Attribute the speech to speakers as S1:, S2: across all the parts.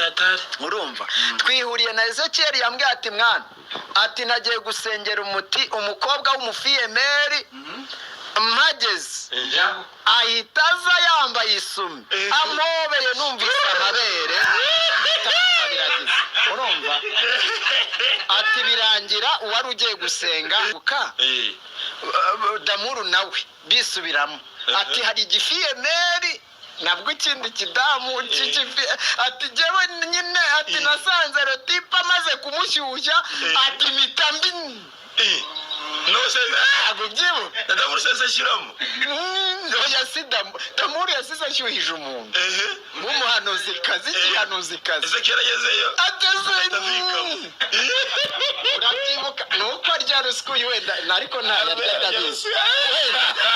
S1: atari
S2: urumva twihuriye na Ezekiel yambwiye ati mwana ati nagiye gusengera umukobwa w'umufiyemeri mageze ahita aza yambaye isume amobeye numvise amabere biragize urumva ati birangira uwari ugiye gusenga Damuru nawe bisubiramo ati hari igifiyemeri nabwo ikindi kidamu ati jewe nyine ati nasanze rotipa amaze kumushyushya ati mitambi
S1: nose
S2: agubyibu
S1: Damuru sese shiramo
S2: Damuru yasize ashyuhije umuntu w'umuhanuzikazi ikihanuzikazi
S1: Ezekiel agezeyo
S2: urabyibuka nuko arya ruswa wenda ariko ntayaryabizi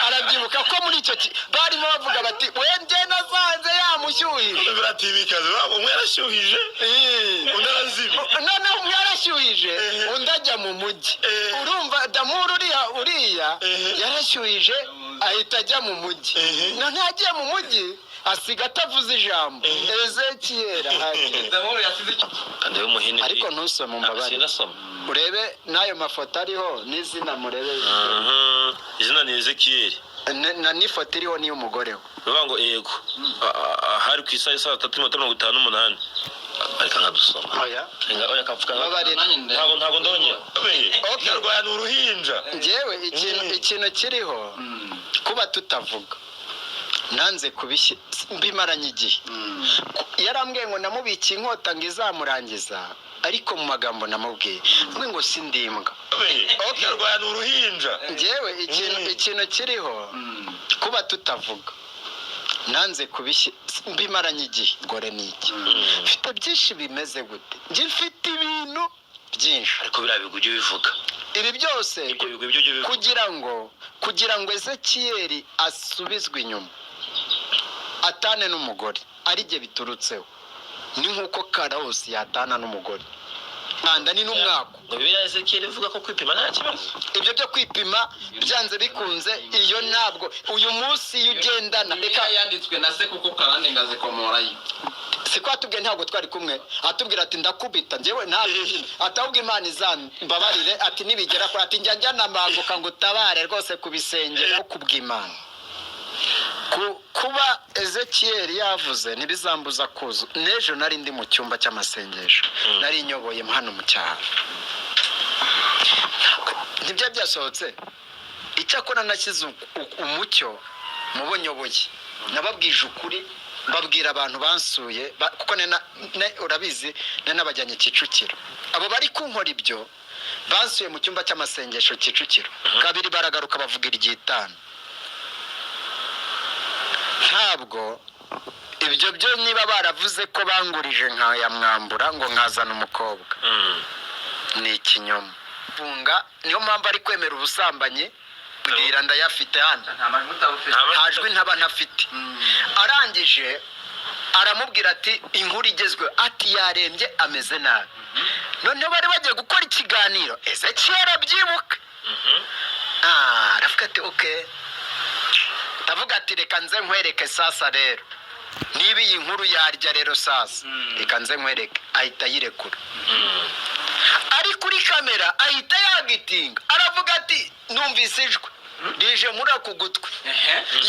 S2: arabyibuka ko muri icyo barimo bavuga bati wende nasanze yamushyuhije
S1: biratibikaze umwe yarashyuhije undi arazima
S2: noneho umwe yarashyuhije undi ajya mu mujyi urumva Damuru uriya yarashyuhije ahita ajya mu mujyi none agiye mu mujyi asiga atavuze ijambo Ezekiel
S1: Damuru yasize kandi umuhini
S2: ariko ntusome mbabare urebe n'ayo mafoto ariho n'izina murebe
S1: izina ni Ezekiel
S2: na n'ifoto iriho niyo umugore we
S1: bivuga ngo yego hari ku isaha 3:58 ariko nkadusoma oya kapfuka ntago ndongera yarwaya n'uruhinja
S2: njyewe ikintu kiriho kuba tutavuga nanze mbimaranye igihe yarambwiye ngo namubikiye inkota ngo izamurangiza ariko mu magambo namubwiye ngo sindimbwa
S1: yarwaya n'uruhinja
S2: njyewe ikintu kiriho kuba tutavuga nanze mbimaranye igihe gore niki mfite byinshi bimeze gute njye mfite ibintu byinshi
S1: ariko birabigujye bivuga
S2: ibi byose kugira ngo Ezekiel asubizwe inyuma atane n'umugore ari bye biturutseho ni nkuko Karose yatana n'umugore kandi ni n'umwaka
S1: ngo Bibiliya Ezekiel ivuga ko kwipima nta kibazo
S2: ibyo byo kwipima byanze bikunze iyo ntabwo uyu munsi ugendana
S3: reka yanditswe na se kuko karande ngazikomora yi
S2: siko atubwiye ntabwo twari kumwe atubwira ati ndakubita njyewe atahubwo Imana izambabarire ati nibigera ko ati njya nambanguka ngo utabare rwose kubisengera kubw'Imana kuba Ezekiel yavuze ntibizambuza kuzu n'ejo nari ndi mu cyumba cy'amasengesho nari nyoboye hano mu cyaro ntibyo byasohotse icyakora nashyize umucyo mubonyoboye nababwije ukuri babwira abantu bansuye kuko urabizi n'abajyanye Kicukiro abo bari kunkora ibyo bansuye mu cyumba cy'amasengesho Kicukiro kabiri baragaruka bavugira igitano ntabwo ibyo byo niba baravuze ko bangurije nkayamwambura ngo nkazana umukobwa ni ikinyoma funga niyo mpamvu ari kwemera ubusambanyi bwira ndayafite hano nta jwi ntaba ntafite arangije aramubwira ati inkuru igezweho ati yarembye ameze nabi noneho bari bagiye gukora ikiganiro Ezekiel abyibuka aravuga ati okay ndavuga ati reka nze nkwereke sasa rero niba iyi nkuru yarya rero sasa reka nze nkwereke ahita yirekura ari kuri kamera ahita yagitinga aravuga ati numvise ijwi rije muri ako gutwi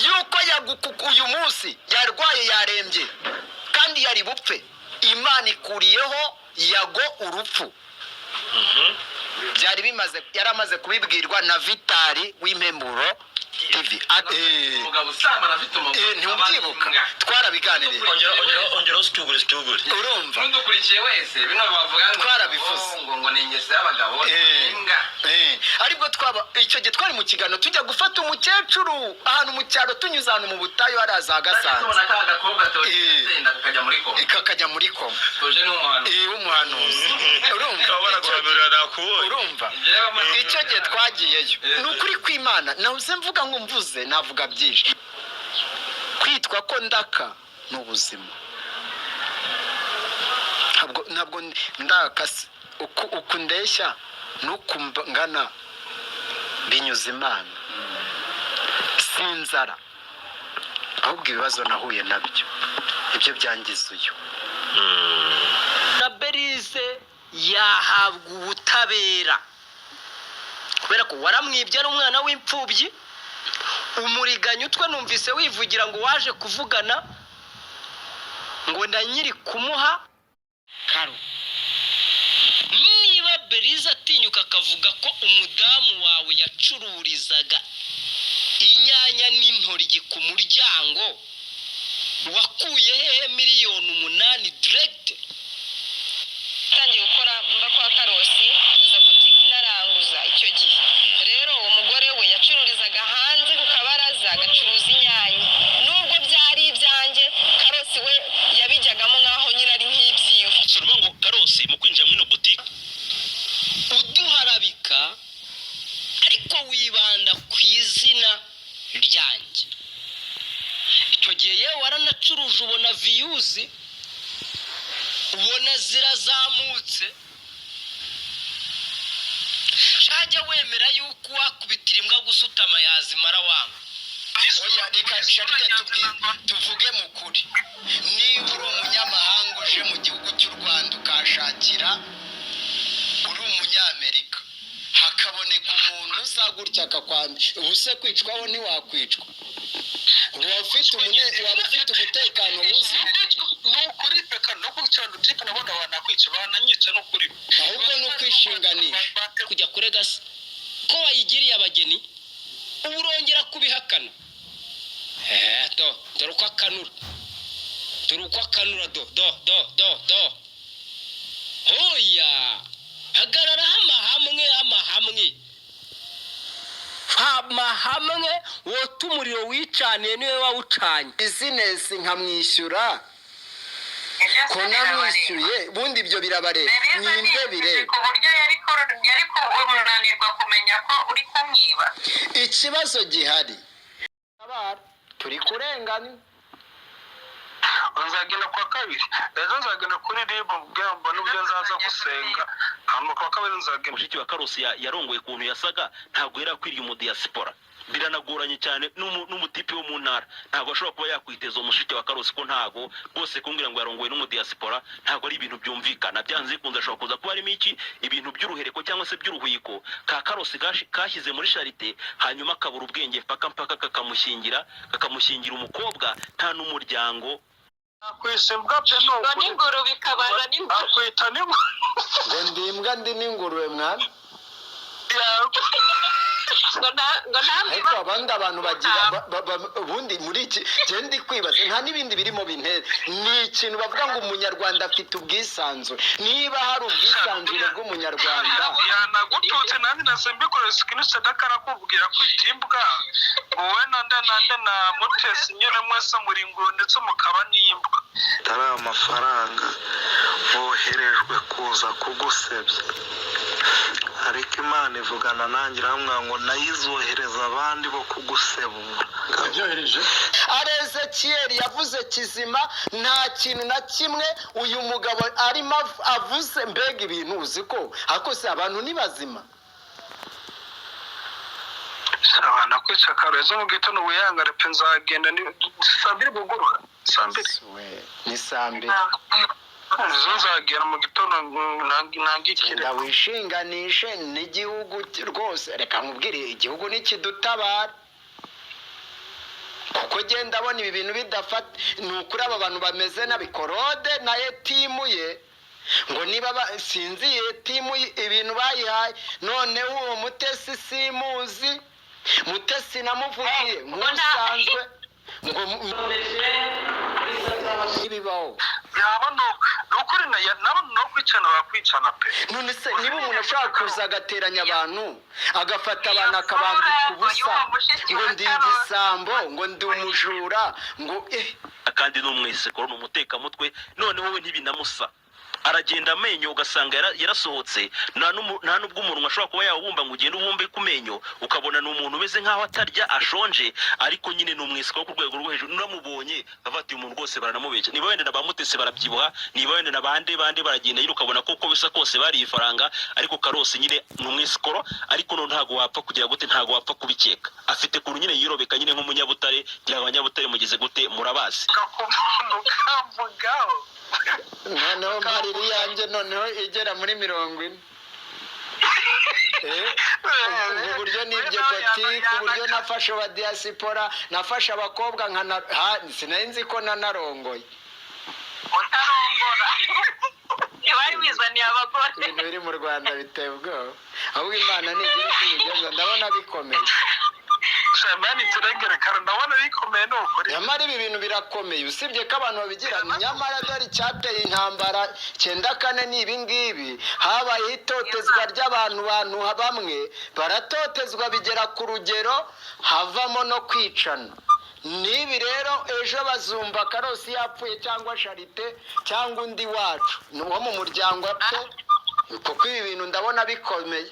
S2: yuko uyu munsi yarwaye yarembye kandi yari bupfe Imana ikuriyeho yago urupfu byari yaramaze kubibwirwa na Vitali w'impemburo TV
S3: umugabo usambana afite umugabo
S2: ntibyibuka twarabiganiriye
S1: ongera usitugure
S2: urumva
S3: ndukurikiye wese bino bavuga ngo
S2: twarabivuze
S3: ngo ni ingeso y'abagabo imbwa
S2: aribwo icyo gihe twari mu kiganiro tujya gufata umukecuru ahantu mu cyaro tunyuze ahantu mu butayu haraza agasanze
S3: tubona ka gakobwa tugenda kakajya muri koma tuje ni
S2: umuhanuzi urumva icyo gihe twagiyeyo ni ukuri kw'Imana nahuze mvuga ngo mvuze navuga byinshi kwitwa ko ndaka n'ubuzima ntabwo ndakase uku ndeshya n'uku ngana binyuze Imana sinzara ahubwo ibibazo nahuye nabyo ibyo byangiza uyu yahabwa ubutabera kubera ko waramwibye n'umwana w'imfubyi umuriganya utwe numvise wivugira ngo waje kuvugana ngo na nyiri kumuha karo niba Beriza atinyuka akavuga ko umudamu wawe yacururizaga inyanya n'intoryi ku muryango wakuye hehe miliyoni 8 direct
S4: tangiye gukora mba kwa Karosi muza boutique naranguza icyo gihe rero umugore we yacururizaga hanze ku kabaraza agacuruza inyanya nubwo byari ibyanjye Karosi we yabijyagamo nkaho nyine ari nk'ibyiwe
S1: suruma ngo Karosi mu kwinjira muri no boutique
S2: uduharabika ariko wibanda ku izina ryanjye icyo gihe yewe waranacuruje ubona views ubona zirazamutse shajya wemera yuko wakubitira imbwa gusutama yazimara wangu oya reka Charite tuvuge mu kuri niba uri umunyamahanga uje mu gihugu cy'u Rwanda ukashakira uri umunyamerika hakaboneka umuntu uzagurya akakwambye ubuse kwicwaho ntiwakwicwa waba ufite umutekano wuzuye
S3: nukuri peka no kucyana utipe nabona wanakwica bananyica no kuri
S2: ahubwo no kwishinganisha kujya kurega se ko wayigiriye abageni urongera kubihakana dore uko akanura do hoya hagarara hamwe wota umuriro wicaniye niwe wawucanye bizinesi nkamwishyura ko namwishyuye bundi ibyo birabareba ninde bireba
S4: ku buryo yari kunanirwa kumenya ko uri kumwiba
S2: ikibazo gihari turi kurengana
S3: nzagenda kwa kabiri ejo nzagenda kuri ribu bwembo n'ubyo nzaza gusenga hama kwa kabiri nzagenda
S1: mushiki wa Karosi yarongoye kuntu yasaga ntabwo yarakwiriye mu diaspora biranagoranye cyane n'umutipi wo mu ntara ntabwo ashobora kuba yakwiteza umushiki wa Karosi ko ntago rwose kumbwira ngo yarongoye n'umu diaspora ntabwo ari ibintu byumvikana byanze bikunze ashobora kuza kuba harimo ibintu by'uruhereko cyangwa se by'uruhiko ka Karosi kashyize muri Charite hanyuma akabura ubwenge mpaka kakamushyingira umukobwa nta n'umuryango
S3: akwisimbwa pe no
S4: ngo n'ingurube ikabaza n'ingurube
S3: akwita n'ingurube
S2: ngo ndimbwa ndi n'ingurube mwana
S4: ngo namwe
S2: ariko abandi abantu bagira ubundi muri iki genda kwibaza nta n'ibindi birimo bintera ni ikintu bavuga ngo umunyarwanda afite ubwisanzure niba hari ubwisanzure bw'umunyarwanda
S3: yanagututse nanjye nasembikorera screenshot akarakubwira ko itimbwa wowe nande na mutesi nyine mwese muri nguru ndetse mukaba n'imbwa
S5: tari amafaranga boherejwe kuza kugusebya ariko Imana ivugana nanjye iramwa ngo nayizohereza abandi bo kugusebura
S3: abyohereje
S2: Ezekiyeli yavuze kizima nta kintu na kimwe uyu mugabo arimo avuze mbega ibintu uzi ko akose abantu ni bazima
S3: abana kwica Karosi mu gitondo ubuyangare pe nzagenda ni sambiri bugorora sambiri
S2: ni sambiri
S3: nzagera mu gitondo ntangikire
S2: ndawishinganishe n'igihugu rwose reka nkubwire igihugu nikidutabara kuko genda abona ibi bintu bidafata ni ukuri aba bantu bameze nabi Korode naye timu ye ngo niba sinzi timu ibintu bayihaye noneho uwo Mutesi simuzi Mutesi namuvugiye nk'usanzwe ngo ibibaho
S3: yaba nukuri nabo no kwicana bakwicana pe
S2: none se niba umuntu ashaka kuza agateranya abantu agafata abantu akabambika ubusa ngo ndi igisambo ngo ndi umujura ngo
S1: kandi n'umwisekoro n'umutekamutwe noneho we ntibinamusa aragenda amenyo ugasanga yarasohotse nta nubwo umuntu ashobora kuba yawumba ngo ugende ubumbe ku menyo ukabona ni umuntu umeze nkaho atarya ashonje ariko nyine ni umwisiko ku rwego rwo hejuru namubonye bafatiye umuntu rwose baranamubeshya niba wenda nabamutese barabyibuha niba wenda nabande baragenda yiri ukabona koko bisa kose bari ifaranga ariko Karosi nyine ni umwisikoro ariko no ntago wapfa kugira gute ntago wapfa kubikeka afite kuru nyine yirobeka nyine nk'umunyabutare ngira abanyabutare mugeze gute murabazi
S3: mukamvugaho
S2: noneho mbabarira iyanjye noneho igera muri 40. Ubu buryo nibye botike, uburyo nafashe wa diaspora, nafashe abakobwa sinari nzi ko nanarongoye.
S6: utarongora wari wizaniye abagore.
S2: Ibintu biri mu Rwanda biteye ubwoba, ahubwo Imana ntigira icyo ibigenza, ndabona bikomeye.
S3: shamani turengerekana ndabona bikomeye ni ukuri.
S2: Nyamara ibi bintu birakomeye, usibye ko abantu babigira, nyamara dore icyateye intambara 94 ni ibi ngibi. Habaye itotezwa ry'abantu bamwe, baratotezwa bigera ku rugero havamo no kwicana. Nibi rero ejo bazumva Karosi yapfuye cyangwa Charite cyangwa undi wacu wo mu muryango apfe, kuko ibi bintu ndabona bikomeye.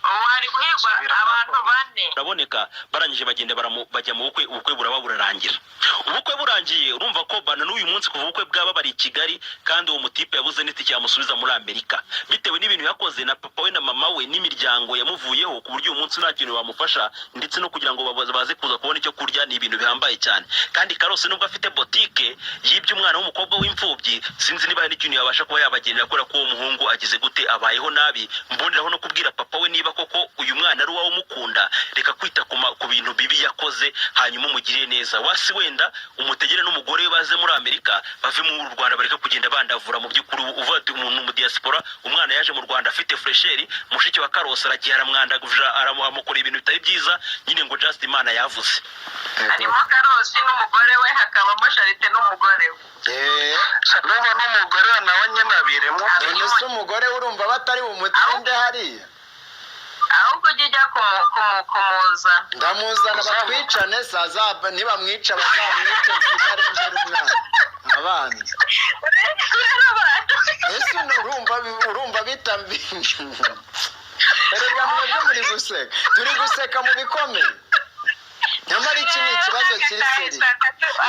S6: Wari guhigwa abantu 4.
S1: uraboneka barangije bagenda bajya mu bukwe, ubukwe buraba burarangira. Ubukwe burangiye urumva ko bana n'uyu munsi kuva ubukwe bwaba bari i Kigali, kandi uwo mutipe yabuze n'itike yamusubiza muri Amerika bitewe n'ibintu yakoze na papa we na mama we n'imiryango yamuvuyeho, ku buryo uyu munsi nta kintu bamufasha, ndetse no kugira ngo baze kuza kubona icyo kurya ni ibintu bihambaye cyane. Kandi Karosi nubwo afite botike yibye umwana w'umukobwa w'imfubyi, sinzi niba hari ikintu yabasha kuba yabagenera, kubera ko uwo muhungu agize gute, abayeho nabi. Mboneraho no kubwira papa we niba koko uyu mwana ari uwawe umukunda, reka kwita ku bintu bibi yakoze, hanyuma umugirire neza. Wasi wenda umutegere n'umugore we baze muri Amerika, bave mu Rwanda, bareka kugenda bandavura. Mu by'ukuri uvuga ati umuntu mu diaspora, umwana yaje mu Rwanda afite fresheri, mushiki wa Karosi aragiye aramwandaguje, aramukora ibintu bitari byiza, nyine ngo just Imana yavuze.
S6: Harimo Karosi n'umugore we, hakabamo Charite n'umugore we.
S3: N'ubu n'umugore we nawe nyine abirimo.
S2: None se umugore urumva batari bumutsinde hariya?
S6: Ahubwo ujya kumuza.
S2: Ndamuzana batwicane, nibamwica bazamwice, nsigare mbere umwana abana. Ese urumva bitambinje. Erega mwebwe muri guseka, turi guseka mu bikomeye. Nyamara iki ni ikibazo kiri seri.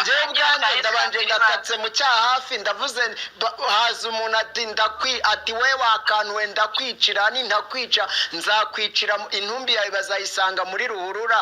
S2: Njyewe ubwanjye ndabanje ndatatse mu cyaha hafi, ndavuze haza umuntu ati we wakanuwe ndakwicira, nintakwica nzakwicira, intumbi yawe bazayisanga muri ruhurura.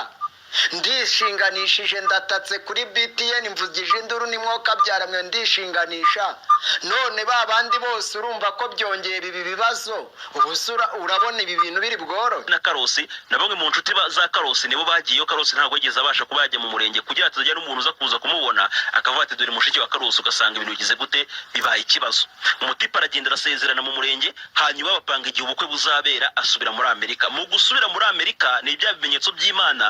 S2: Ndishinganishije, ndatatse kuri BTN, mvugije induru n'imwoka byaramwe, ndishinganisha. None babandi bose urumva ko byongeye ibi bibazo, ubusura urabona ibi bintu biri bworo.
S1: Na Karosi na bamwe mu nshuti za Karosi nibo bagiyeyo. Karosi ntabwo yigeze abasha kuba yajya mu murenge, kugira ati tujya n'umuntu uza kuza kumubona akavuga ati dore mushiki wa Karosi, ugasanga ibintu bigize gute, bibaye ikibazo. Umutipe aragenda arasezerana mu murenge, hanyuma bapanga igihe ubukwe buzabera, asubira muri Amerika. Mu gusubira muri Amerika ni ibya bimenyetso by'Imana